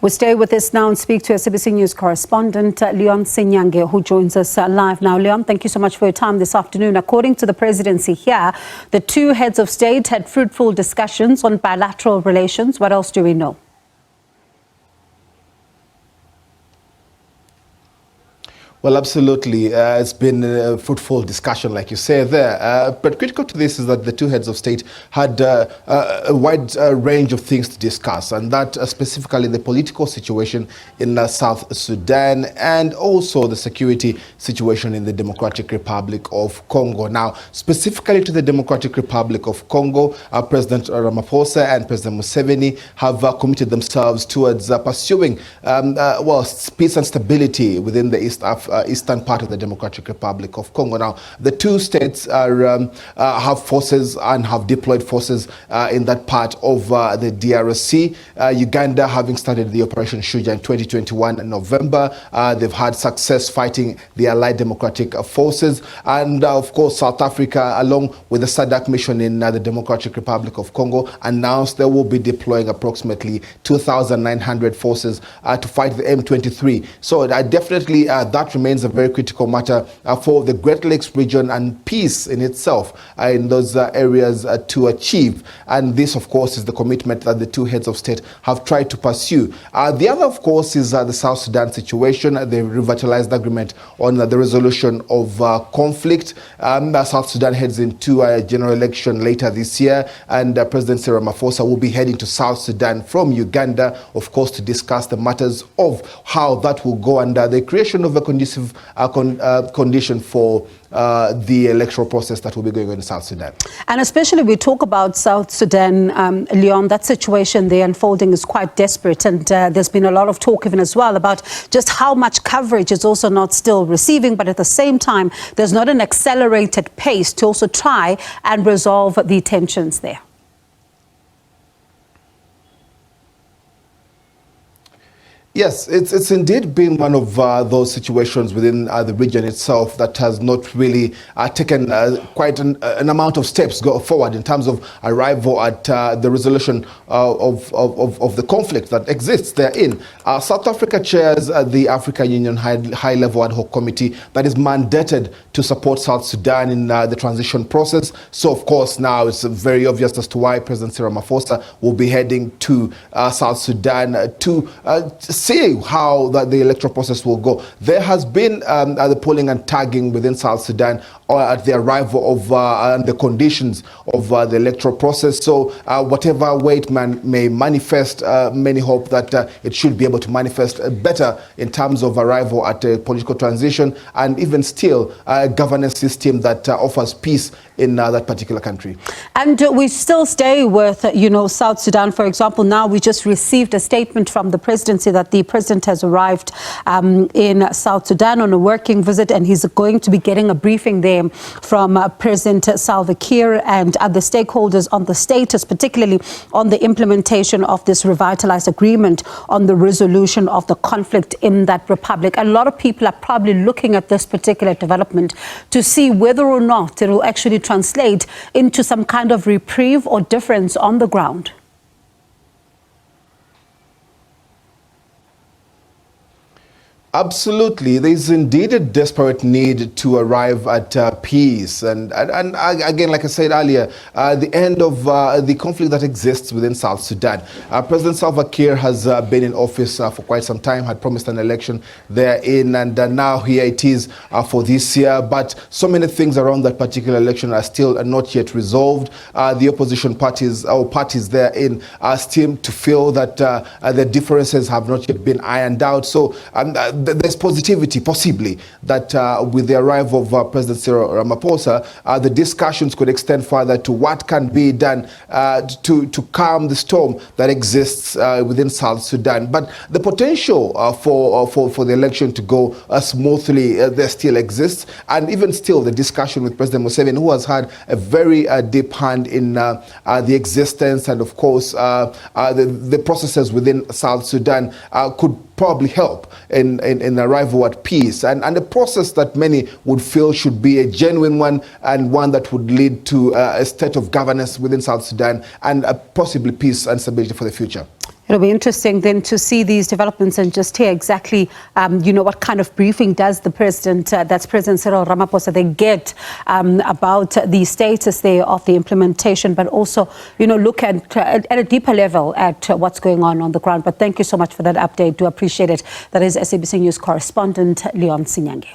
We'll stay with this now and speak to SABC News correspondent Leon Ssenyange, who joins us live now. Leon, thank you so much for your time this afternoon. According to the presidency here, the two heads of state had fruitful discussions on bilateral relations. What else do we know? Well, absolutely. It's been a fruitful discussion, like you say there. But critical to this is that the two heads of state had a wide range of things to discuss, and that specifically the political situation in South Sudan and also the security situation in the Democratic Republic of Congo. Now, specifically to the Democratic Republic of Congo, President Ramaphosa and President Museveni have committed themselves towards pursuing peace and stability within the eastern part of the Democratic Republic of Congo. Now, the two states have forces and have deployed forces in that part of the DRC. Uganda, having started the Operation Shuja in 2021 in November, they've had success fighting the Allied Democratic Forces. And of course, South Africa, along with the SADC mission in the Democratic Republic of Congo, announced they will be deploying approximately 2,900 forces to fight the M23. So definitely that remains a very critical matter for the Great Lakes region and peace in itself in those areas to achieve. And this, of course, is the commitment that the two heads of state have tried to pursue. The other, of course, is the South Sudan situation, the revitalized agreement on the resolution of conflict. South Sudan heads into a general election later this year, and President Cyril Ramaphosa will be heading to South Sudan from Uganda, of course, to discuss the matters of how that will go under the creation of a conducive condition for the electoral process that will be going on in South Sudan. And especially we talk about South Sudan, Leon, that situation there unfolding is quite desperate, and there's been a lot of talk even as well about just how much coverage it's also not still receiving, but at the same time there's not an accelerated pace to also try and resolve the tensions there. Yes, it's indeed been one of those situations within the region itself that has not really taken quite an amount of steps go forward in terms of arrival at the resolution of the conflict that exists therein. South Africa chairs the African Union high-level ad hoc committee that is mandated to support South Sudan in the transition process. So, of course, now it's very obvious as to why President Cyril Ramaphosa will be heading to South Sudan to see how the electoral process will go. There has been the polling and tagging within South Sudan at the arrival of the conditions of the electoral process. So whatever way it may manifest, many hope that it should be able to manifest better in terms of arrival at a political transition and even still a governance system that offers peace in that particular country. And we still stay with, South Sudan, for example. Now we just received a statement from the presidency that the president has arrived in South Sudan on a working visit, and he's going to be getting a briefing there from President Salva Kiir and other stakeholders on the status, particularly on the implementation of this revitalized agreement on the resolution of the conflict in that republic. A lot of people are probably looking at this particular development to see whether or not it will actually translate into some kind of reprieve or difference on the ground. Absolutely. There is indeed a desperate need to arrive at peace. And again, like I said earlier, the end of the conflict that exists within South Sudan. President Salva Kiir has been in office for quite some time, had promised an election therein, and now here it is for this year. But so many things around that particular election are still not yet resolved. The opposition parties or parties therein seem to feel that the differences have not yet been ironed out. So there's positivity, possibly, that with the arrival of President Cyril Ramaphosa, the discussions could extend further to what can be done to calm the storm that exists within South Sudan. But the potential for the election to go smoothly, there still exists. And even still, the discussion with President Museveni, who has had a very deep hand in the existence and, of course, the processes within South Sudan, could probably help in arrival at peace and a process that many would feel should be a genuine one and one that would lead to a state of governance within South Sudan and possibly peace and stability for the future. It'll be interesting then to see these developments and just hear exactly, what kind of briefing does the president, that's President Cyril Ramaphosa, they get about the status there of the implementation, but also, look at a deeper level at what's going on the ground. But thank you so much for that update. Do appreciate it. That is SABC News correspondent Leon Ssenyange.